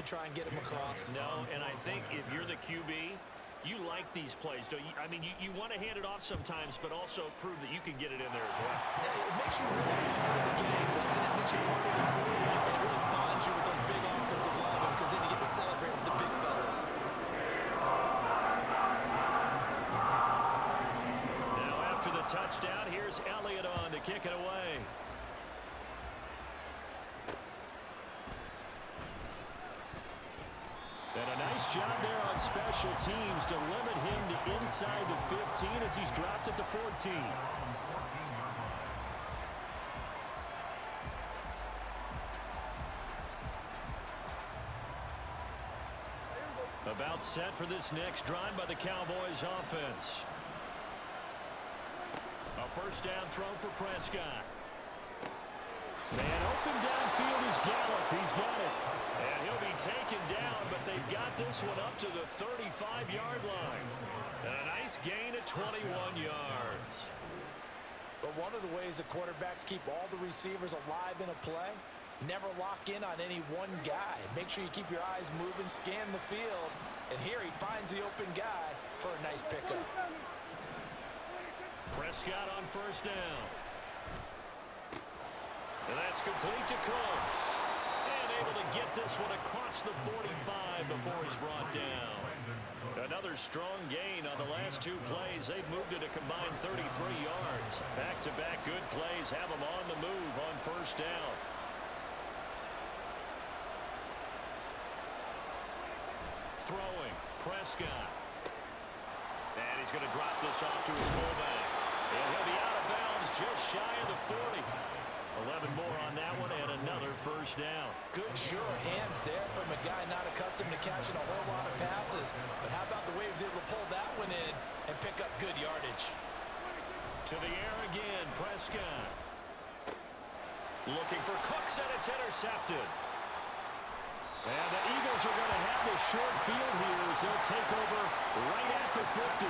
to try and get him across. No, and I think if you're the QB, you like these plays, don't you? I mean, you want to hand it off sometimes, but also prove that you can get it in there as well. It makes you really part of the game, doesn't it? It makes you part of the crew, and it really bonds you with those big offensive linemen because then you get to celebrate with the big fellas. Now after the touchdown, here's Elliott on to kick it away. And a nice job there on special teams to limit him to inside the 15 as he's dropped at the 14. About set for this next drive by the Cowboys offense. A first down throw for Prescott. Man open downfield is Gallup. He's got it. And he'll be taken down, but they've got this one up to the 35-yard line. And a nice gain at 21 yards. But one of the ways the quarterbacks keep all the receivers alive in a play, never lock in on any one guy. Make sure you keep your eyes moving, scan the field. And here he finds the open guy for a nice pickup. Prescott on first down. And that's complete to Cooks. And able to get this one across the 45 before he's brought down. Another strong gain on the last two plays. They've moved it a combined 33 yards. Back-to-back good plays have them on the move on first down. Throwing, Prescott. And he's going to drop this off to his fullback. And he'll be out of bounds just shy of the 40. 11 more on that one and another first down. Good sure hands there from a guy not accustomed to catching a whole lot of passes. But how about the way he was able to pull that one in and pick up good yardage? To the air again, Prescott. Looking for Cooks, and it's intercepted. And the Eagles are going to have the short field here as they'll take over right at the 50.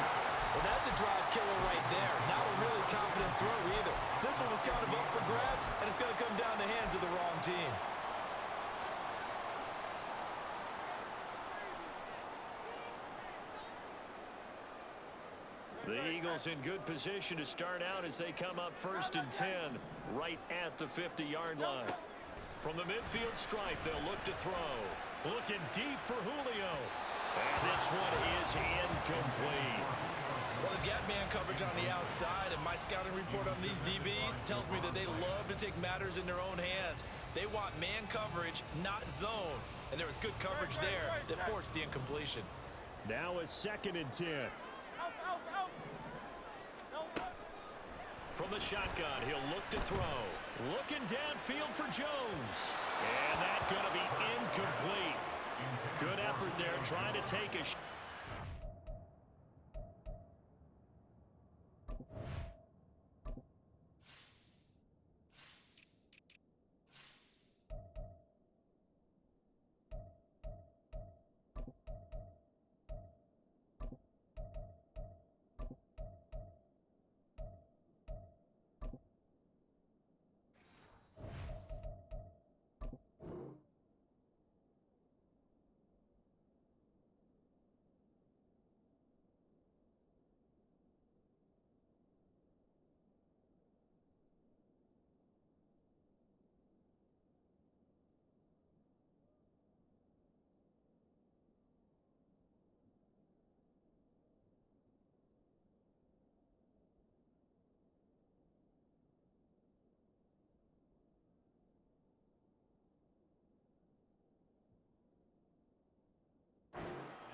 Well, that's a drive killer right there. Not a really confident throw either. This one was kind of up for grabs, and it's going to come down the hands of the wrong team. The Eagles in good position to start out as they come up 1st and 10 right at the 50-yard line. From the midfield stripe, they'll look to throw. Looking deep for Julio. And this one is incomplete. Well, they got man coverage on the outside, and my scouting report on these DBs tells me that they love to take matters in their own hands. They want man coverage, not zone. And there was good coverage there that forced the incompletion. Now a 2nd and 10. From the shotgun, he'll look to throw. Looking downfield for Jones. And that's going to be incomplete. Good effort there trying to take a shot.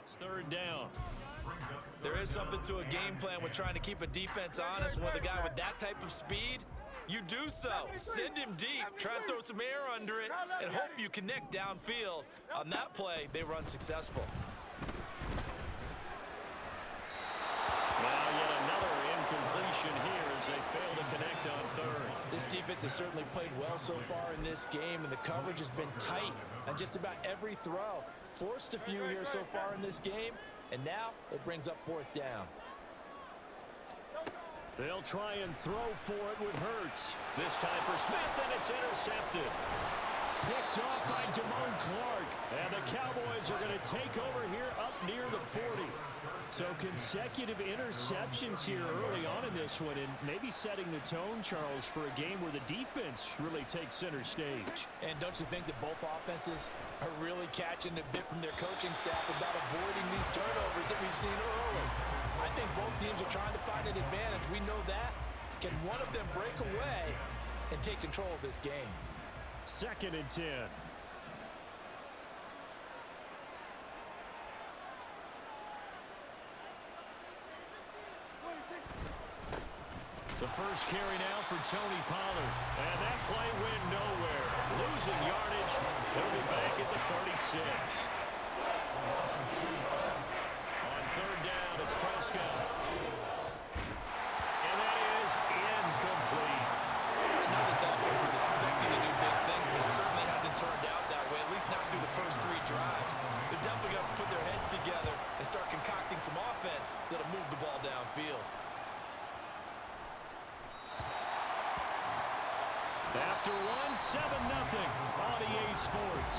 It's 3rd down. There is something to a game plan with trying to keep a defense honest. With a guy with that type of speed, you do so. Send him deep, try and throw some air under it, and hope you connect downfield. On that play, they were unsuccessful. Now yet another incompletion here as they fail to connect on 3rd. This defense has certainly played well so far in this game, and the coverage has been tight on just about every throw. Forced a few here so far in this game, and now it brings up 4th down. They'll try and throw for it with Hurts. This time for Smith, and it's intercepted. Picked off by Damone Clark. And the Cowboys are going to take over here up near the 40. So consecutive interceptions here early on in this one, and maybe setting the tone, Charles, for a game where the defense really takes center stage. And don't you think that both offenses are really catching a bit from their coaching staff about avoiding these turnovers that we've seen early? I think both teams are trying to find an advantage. We know that. Can one of them break away and take control of this game? 2nd and 10. The first carry now for Tony Pollard. And that play went nowhere. Losing yardage. He'll be back at the 36. On 3rd down, it's Prescott. And that is incomplete. I know this offense was expecting to do big things, but it certainly hasn't turned out that way, at least not through the first 3 drives. They're definitely going to put their heads together and start concocting some offense that'll move the ball downfield. After one, 7-0 on EA Sports.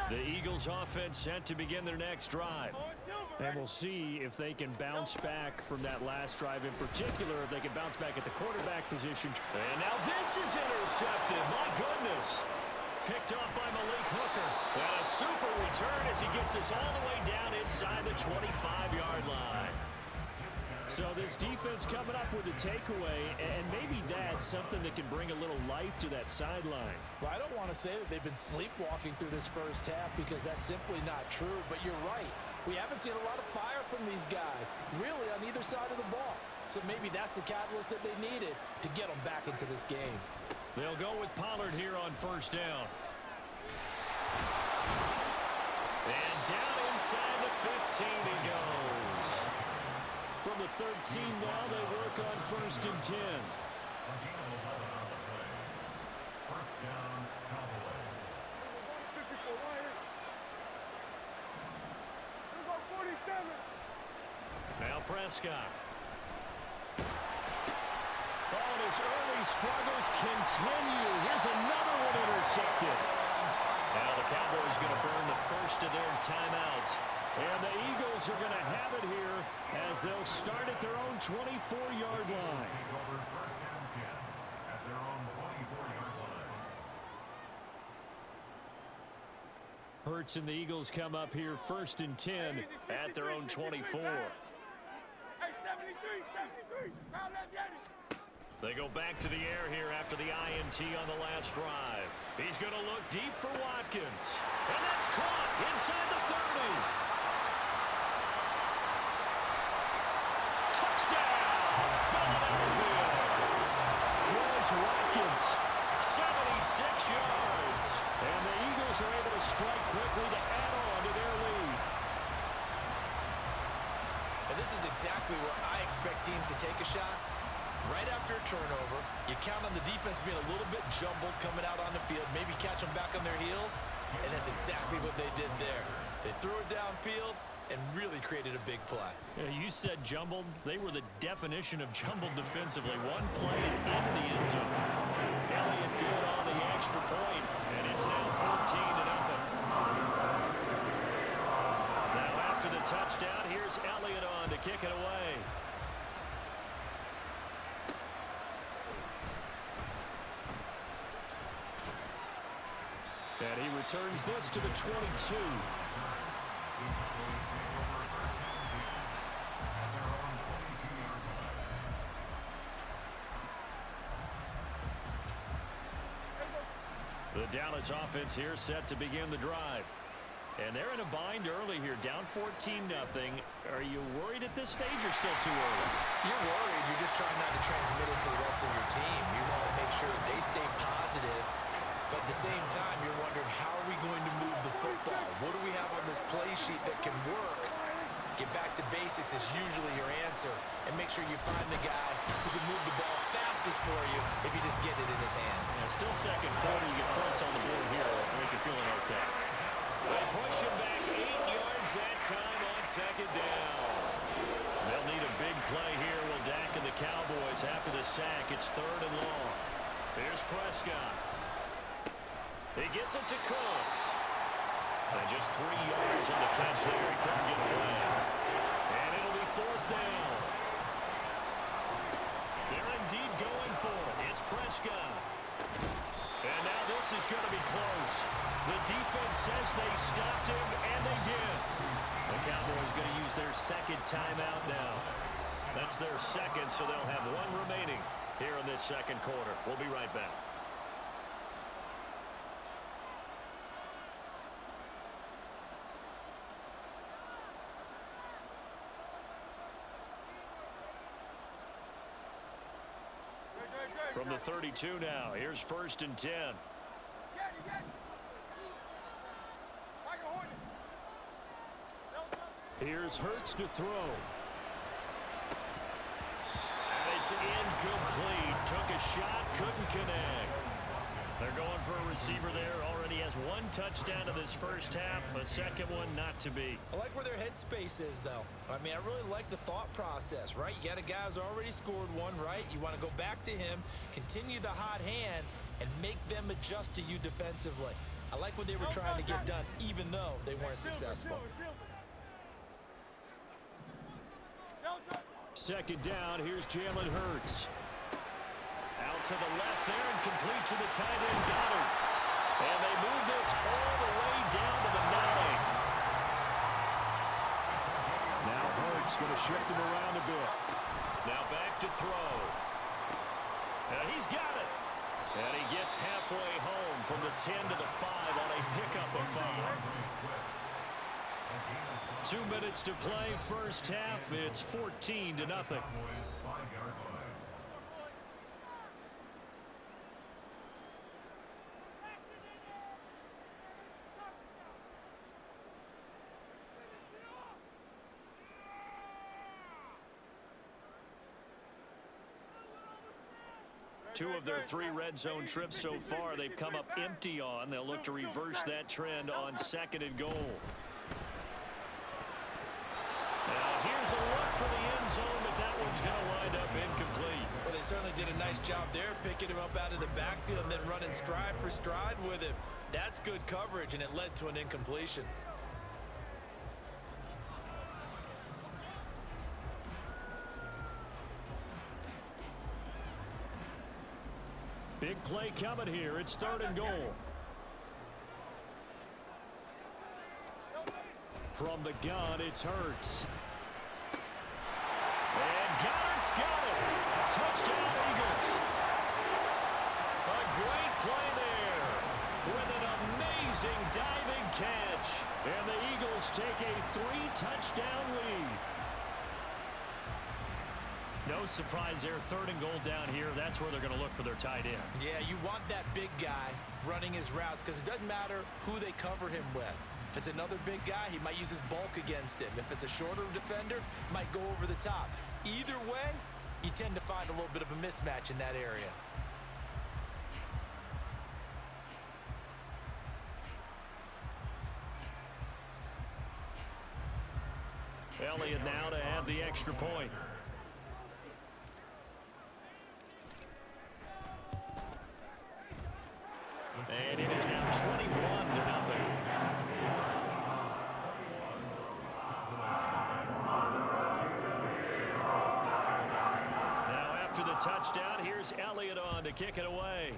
The Eagles offense set to begin their next drive. And we'll see if they can bounce back from that last drive in particular, if they can bounce back at the quarterback position. And now this is intercepted. My goodness. Picked off by Malik Hooker. And a super return as he gets us all the way down inside the 25-yard line. So this defense coming up with a takeaway, and maybe that's something that can bring a little life to that sideline. Well, I don't want to say that they've been sleepwalking through this first half because that's simply not true, but you're right. We haven't seen a lot of fire from these guys, really on either side of the ball. So maybe that's the catalyst that they needed to get them back into this game. They'll go with Pollard here on 1st down. And down inside the 15 he goes. From the 13 now, they work on 1st and 10. Now Prescott. And his early struggles continue. Here's another one intercepted. Now the Cowboys going to burn the first of their timeouts. And the Eagles are going to have it here as they'll start at their own 24-yard line. Hurts and the Eagles come up here 1st and 10 at their own 24. They go back to the air here after the INT on the last drive. He's going to look deep for Watkins. And that's caught inside the 30. Touchdown, Philadelphia. Chris Watkins, 76 yards. And the Eagles are able to strike quickly to add on to their lead. And this is exactly where I expect teams to take a shot. Right after a turnover, you count on the defense being a little bit jumbled coming out on the field, maybe catch them back on their heels, and that's exactly what they did there. They threw it downfield and really created a big play. Yeah, you said jumbled. They were the definition of jumbled defensively. One play and into the end zone. Elliott good on the extra point, and it's now 14-0. Now after the touchdown, here's Elliott on to kick it away. And he returns this to the 22. The Dallas offense here set to begin the drive. And they're in a bind early here, down 14-0. Are you worried at this stage or still too early? You're worried. You're just trying not to transmit it to the rest of your team. You want to make sure that they stay positive. But at the same time, you're wondering, how are we going to move the football? What do we have on this play sheet that can work? Get back to basics is usually your answer. And make sure you find the guy who can move the ball fastest for you if you just get it in his hands. Yeah, still second quarter. You get points on the board here. I think you're feeling okay. They push him back 8 yards that time on 2nd down. They'll need a big play here. Will Dak and the Cowboys after the sack. It's 3rd and long. Here's Prescott. He gets it to Cooks. And just 3 yards on the catch there. He couldn't get away. And it'll be 4th down. They're indeed going for it. It's Prescott. And now this is going to be close. The defense says they stopped him, and they did. The Cowboys going to use their 2nd timeout now. That's their 2nd, so they'll have 1 remaining here in this 2nd quarter. We'll be right back. From the 32 now, here's 1st and 10. Here's Hurts to throw. And it's incomplete. Took a shot, couldn't connect. They're going for a receiver there. Already has 1 touchdown to this 1st half. A 2nd one not to be. I like where their headspace is, though. I mean, I really like the thought process, right? You got a guy who's already scored 1, right? You want to go back to him, continue the hot hand, and make them adjust to you defensively. I like what they were trying to get done, even though they weren't successful. 2nd down, here's Jalen Hurts. Out to the left there and complete to the tight end, Goddard. And they move this all the way down to the 9. Now Hurts going to shift him around a bit. Now back to throw. And he's got it. And he gets halfway home from the 10 to the 5 on a pickup of 5. 2 minutes to play, 1st half. It's 14-0. Two of their 3 red zone trips so far they've come up empty on. They'll look to reverse that trend on 2nd and goal. Now here's a look for the end zone, but that one's going to wind up incomplete. Well, they certainly did a nice job there, picking him up out of the backfield and then running stride for stride with him. That's good coverage, and it led to an incompletion. Big play coming here. It's 3rd and goal. From the gun, it's Hurts. And Goddard's got it. Touchdown, Eagles. A great play there with an amazing diving catch. And the Eagles take a 3-touchdown lead. No surprise there. 3rd and goal down here. That's where they're going to look for their tight end. Yeah, you want that big guy running his routes because it doesn't matter who they cover him with. If it's another big guy, he might use his bulk against him. If it's a shorter defender, might go over the top. Either way, you tend to find a little bit of a mismatch in that area. Elliott now to have the extra point. And it is now 21-0. Now after the touchdown, here's Elliott on to kick it away.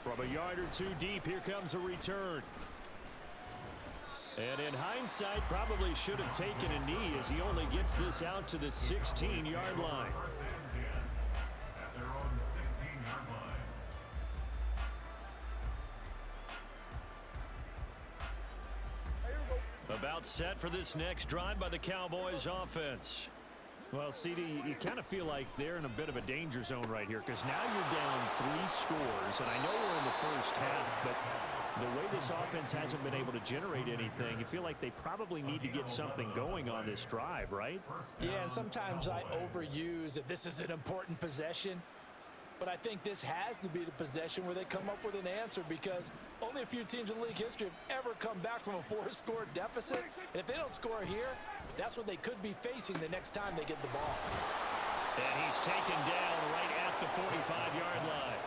From a yard or 2 deep, here comes a return. And in hindsight, probably should have taken a knee as he only gets this out to the 16-yard line. About set for this next drive by the Cowboys offense. Well, CD, you kind of feel like they're in a bit of a danger zone right here because now you're down 3 scores, and I know we're in the 1st half, but the way this offense hasn't been able to generate anything, you feel like they probably need to get something going on this drive, right? Yeah, and sometimes I overuse that this is an important possession. But I think this has to be the possession where they come up with an answer because Only a few teams in league history have ever come back from a 4-score deficit. And if they don't score here, that's what they could be facing the next time they get the ball. And he's taken down right at the 45-yard line.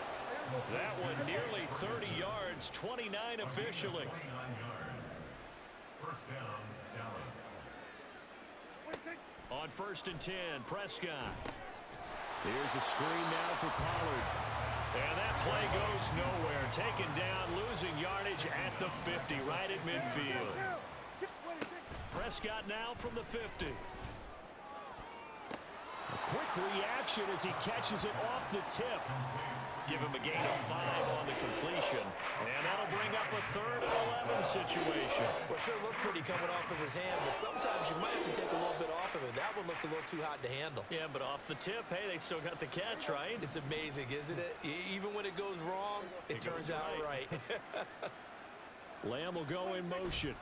That one nearly 30 yards, 29 officially. On 1st and 10, Prescott. Here's a screen now for Pollard. And that play goes nowhere. Taken down, losing yardage at the 50, right at midfield. Prescott now from the 50. A quick reaction as he catches it off the tip. Give him a gain of 5 on the completion. And that'll bring up a 3rd and 11 situation. Well, sure looked pretty coming off of his hand, but sometimes you might have to take a little bit off of it. That one looked a little too hot to handle. Yeah, but off the tip, hey, they still got the catch, right? It's amazing, isn't it? Even when it goes wrong, it turns out right. Lamb will go in motion.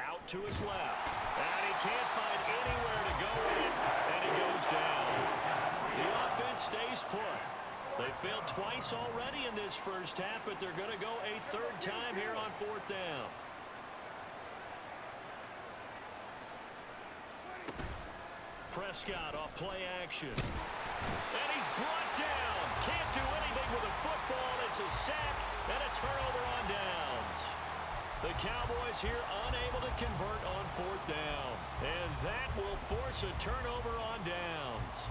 Out to his left. And he can't find anywhere to go with it. And he goes down. The offense stays put. They failed twice already in this first half, but they're going to go a 3rd time here on 4th down. Prescott off play action. And he's brought down. Can't do anything with a football. It's a sack and a turnover on downs. The Cowboys here unable to convert on 4th down. And that will force a turnover on downs.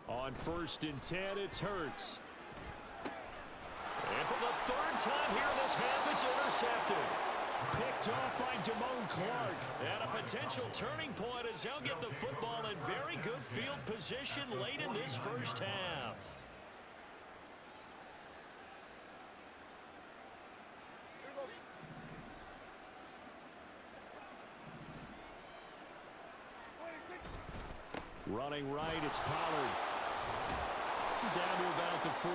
On 1st and 10, it's Hurts. And for the 3rd time here in this half, it's intercepted. Picked off by Damone Clark. And a potential turning point as they'll get the football in very good field position late in this first half. Running right, it's Pollard. Down to about the 45.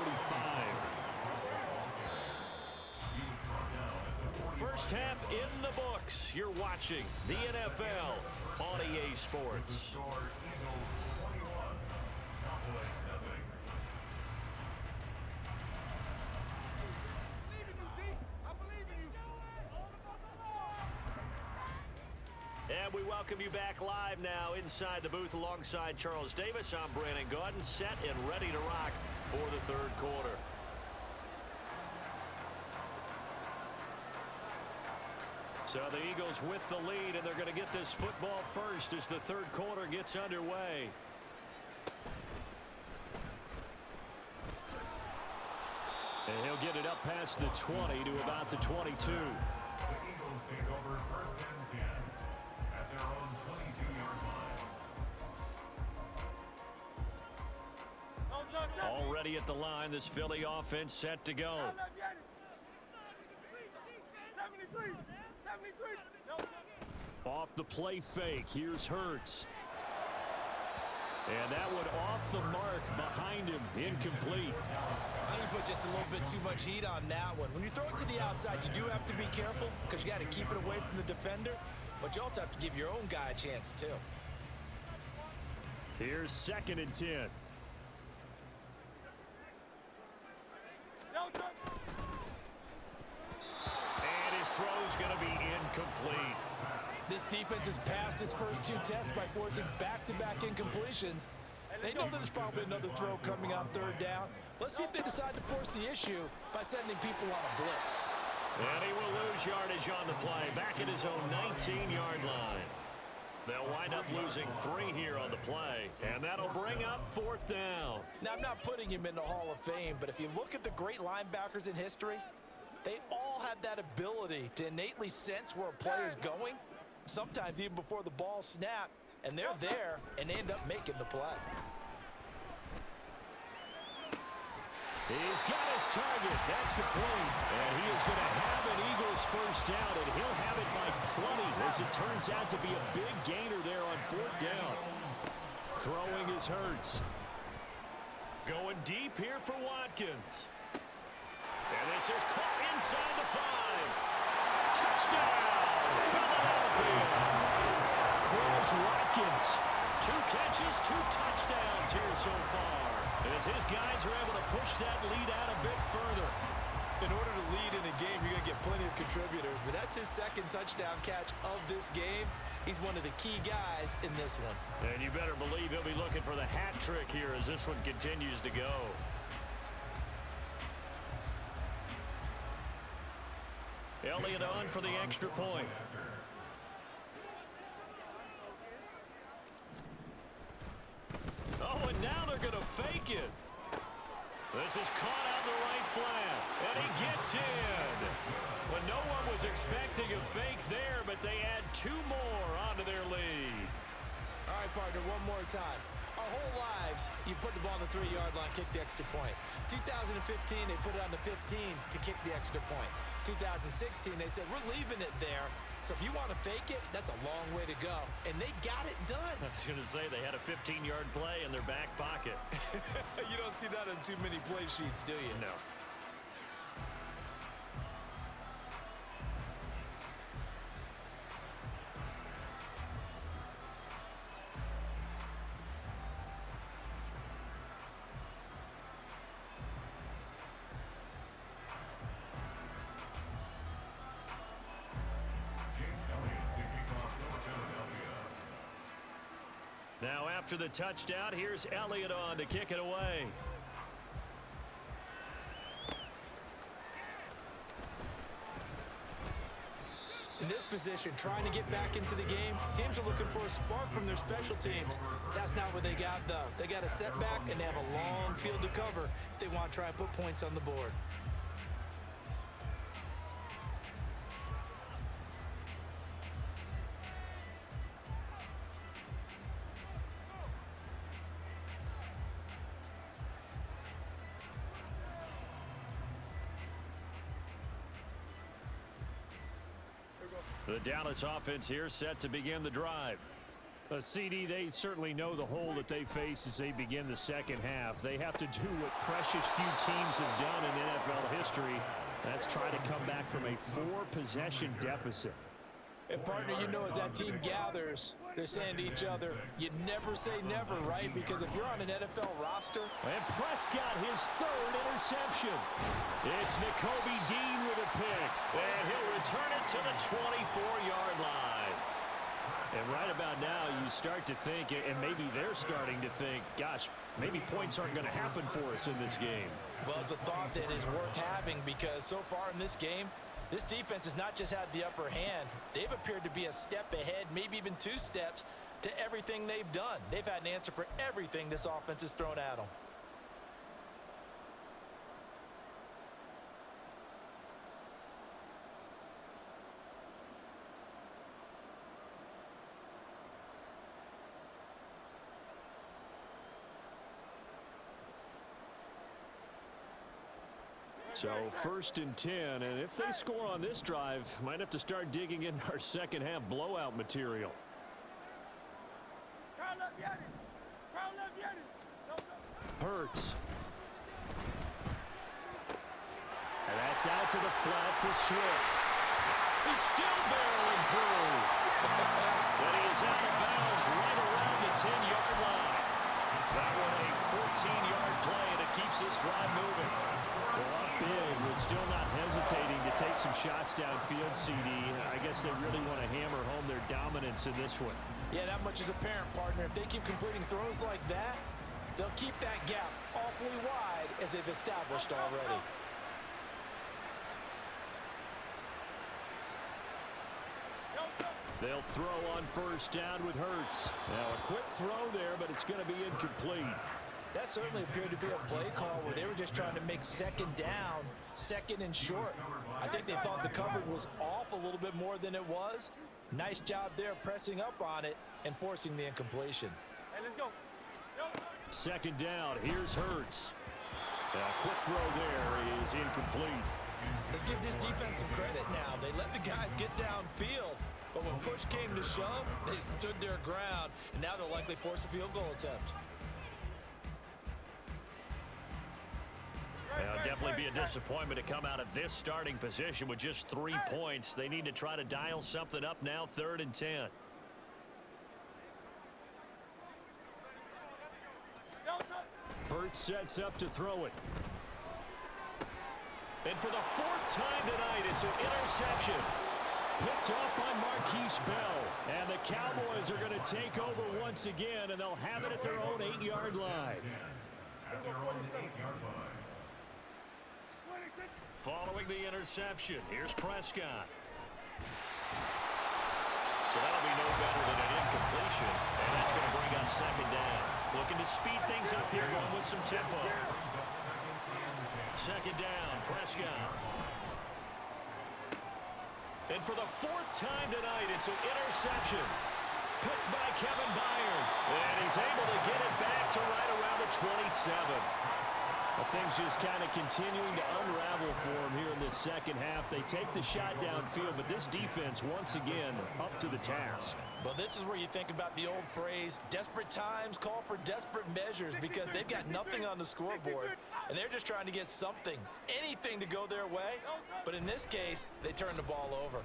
First half in the books. You're watching the NFL on EA Sports. And we welcome you back live now inside the booth alongside Charles Davis. I'm Brandon Gaudin, set and ready to rock for the 3rd quarter. So the Eagles with the lead, and they're going to get this football first as the 3rd quarter gets underway. And he'll get it up past the 20 to about the 22. The Eagles take over 1st and 10 at their own 22-yard line. Already at the line, this Philly offense set to go. Off the play fake, here's Hurts. And that one off the mark behind him, incomplete. I think you put just a little bit too much heat on that one. When you throw it to the outside, you do have to be careful because you got to keep it away from the defender, but you also have to give your own guy a chance too. Here's 2nd and 10. And his throw's going to be incomplete. This defense has passed its first 2 tests by forcing back-to-back incompletions. They know there's probably another throw coming on 3rd down. Let's see if they decide to force the issue by sending people on a blitz. And he will lose yardage on the play, back at his own 19-yard line. They'll wind up losing 3 here on the play, and that'll bring up 4th down. Now, I'm not putting him in the Hall of Fame, but if you look at the great linebackers in history, they all had that ability to innately sense where a play is going, sometimes even before the ball snapped, and they're there and they end up making the play. He's got his target. That's complete. And he is going to have an Eagles first down, and he'll have it by plenty, as it turns out to be a big gainer there on fourth down. Throwing is Hurts. Going deep here for Watkins. And this is caught inside the 5. Touchdown, Philadelphia. Chris Watkins. 2 catches, 2 touchdowns here so far, as his guys are able to push that lead out a bit further. In order to lead in a game, you're going to get plenty of contributors, but that's his second touchdown catch of this game. He's one of the key guys in this one. And you better believe he'll be looking for the hat trick here as this one continues to go. Elliott on for the extra point. Oh, and now they're going to fake it. This is caught on the right flat, and he gets in. When no one was expecting a fake there, but they add 2 more onto their lead. All right, partner, one more time. Our whole lives, you put the ball on the 3-yard line, kick the extra point. 2015, they put it on the 15 to kick the extra point. 2016, they said, we're leaving it there. So if you want to fake it, that's a long way to go. And they got it done. I was going to say they had a 15-yard play in their back pocket. You don't see that on too many play sheets, do you? No. Now after the touchdown, here's Elliott on to kick it away. In this position, trying to get back into the game, teams are looking for a spark from their special teams. That's not what they got, though. They got a setback, and they have a long field to cover if they want to try and put points on the board. The Dallas offense here set to begin the drive. A CD, they certainly know the hole that they face as they begin the second half. They have to do what precious few teams have done in NFL history. That's try to come back from a 4-possession deficit. And partner, you know, as that team gathers, they're saying to each other, you never say never, right? Because if you're on an NFL roster. And Prescott, his 3rd interception. It's Nakobe Dean with a pick. And he'll return it to the 24-yard line. And right about now, you start to think, and maybe they're starting to think, gosh, maybe points aren't going to happen for us in this game. Well, it's a thought that is worth having because so far in this game, this defense has not just had the upper hand. They've appeared to be a step ahead, maybe even 2 steps, to everything they've done. They've had an answer for everything this offense has thrown at them. So 1st and 10, and if they score on this drive, might have to start digging into our second half blowout material. Hurts. And that's out to the flat for Swift. He's still barreling through. But he is out of bounds right around the 10-yard line. That one a 14-yard play, and it keeps this drive moving. Well, up big, but still not hesitating to take some shots downfield, CD. I guess they really want to hammer home their dominance in this one. Yeah, that much is apparent, partner. If they keep completing throws like that, they'll keep that gap awfully wide as they've established already. They'll throw on 1st down with Hurts. Now a quick throw there, but it's going to be incomplete. That certainly appeared to be a play call where they were just trying to make 2nd down, 2nd and short. I think they thought the coverage was off a little bit more than it was. Nice job there pressing up on it and forcing the incompletion. Hey, let's go. 2nd down, here's Hurts. Quick throw there is incomplete. Let's give this defense some credit now. They let the guys get downfield, but when push came to shove, they stood their ground, and now they'll likely force a field goal attempt. It'll definitely be a disappointment to come out of this starting position with just 3 points. They need to try to dial something up now, 3rd and 10. Hurts sets up to throw it. And for the 4th time tonight, it's an interception. Picked off by Marquise Bell. And the Cowboys are going to take over once again, and they'll have it at their own 8-yard line. At their own 8-yard line. Following the interception, here's Prescott. So that'll be no better than an incompletion, and that's going to bring up 2nd down. Looking to speed things up here, going with some tempo. 2nd down, Prescott. And for the 4th time tonight, it's an interception. Picked by Kevin Byard. And he's able to get it back to right around the 27. Things just kind of continuing to unravel for him here in this 2nd half. They take the shot downfield, but this defense, once again, up to the task. Well, this is where you think about the old phrase, desperate times call for desperate measures, because they've got nothing on the scoreboard, and they're just trying to get something, anything to go their way. But in this case, they turn the ball over.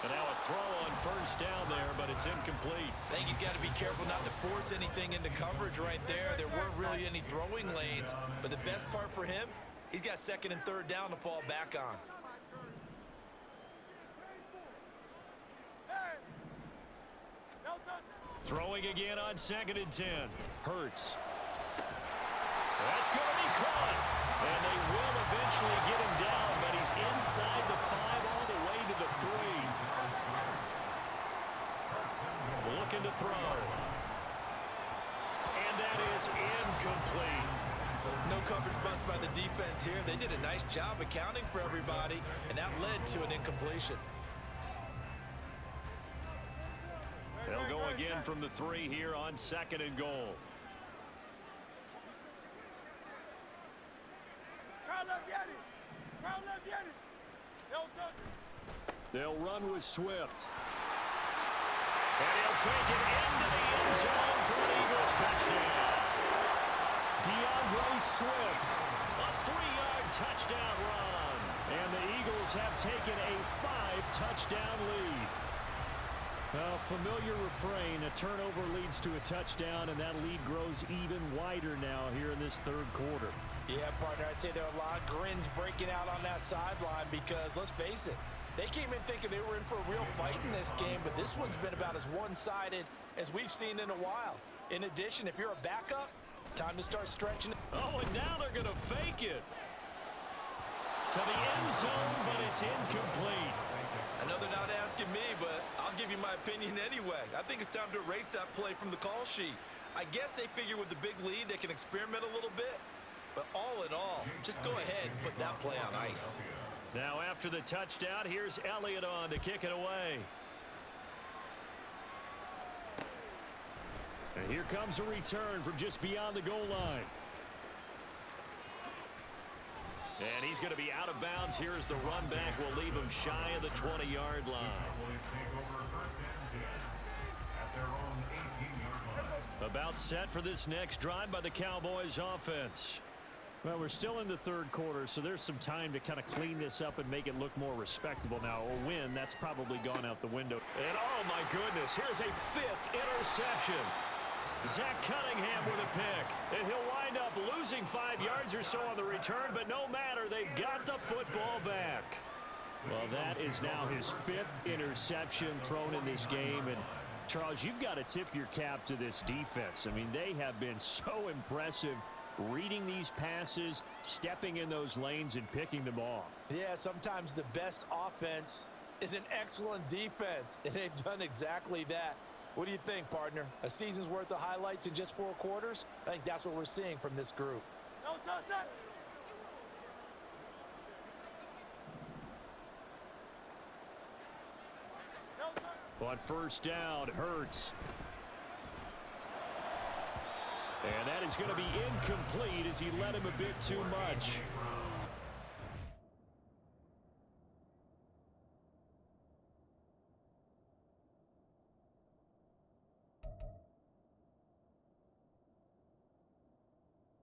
And now a throw on 1st down there, but it's incomplete. I think he's got to be careful not to force anything into coverage right there. There weren't really any throwing lanes, but the best part for him, he's got 2nd and 3rd down to fall back on. Throwing again on 2nd and 10. Hurts. That's going to be caught. And they will eventually get him down, but he's inside the 5 all the way to the 3. Looking to throw. And that is incomplete. No coverage bust by the defense here. They did a nice job accounting for everybody, and that led to an incompletion. They'll go again from the 3 here on 2nd and goal. They'll run with Swift. And he'll take it into the end zone for an Eagles touchdown. DeAndre Swift, a 3-yard touchdown run. And the Eagles have taken a 5-touchdown lead. A familiar refrain, a turnover leads to a touchdown, and that lead grows even wider now here in this 3rd quarter. Yeah, partner, I'd say there are a lot of grins breaking out on that sideline because, let's face it, they came in thinking they were in for a real fight in this game, but this one's been about as one-sided as we've seen in a while. In addition, if you're a backup, time to start stretching. Oh, and now they're going to fake it to the end zone, but it's incomplete. I know they're not asking me, but I'll give you my opinion anyway. I think it's time to erase that play from the call sheet. I guess they figure with the big lead they can experiment a little bit, but all in all, just go ahead and put that play on ice. Now after the touchdown, here's Elliott on to kick it away. And here comes a return from just beyond the goal line. And he's going to be out of bounds here as the run back will leave him shy of the 20-yard line. About set for this next drive by the Cowboys offense. Well, we're still in the 3rd quarter, so there's some time to kind of clean this up and make it look more respectable now. A win, that's probably gone out the window. And oh my goodness, here's a 5th interception. Zach Cunningham with a pick. And he'll wind up losing 5 yards or so on the return, but no matter, they've got the football back. Well, that is now his 5th interception thrown in this game. And Charles, you've got to tip your cap to this defense. I mean, they have been so impressive reading these passes, stepping in those lanes, and picking them off. Yeah, sometimes the best offense is an excellent defense, and they've done exactly that. What do you think, partner? A season's worth of highlights in just 4 quarters? I think that's what we're seeing from this group. On 1st down, Hurts. And that is going to be incomplete as he led him a bit too much.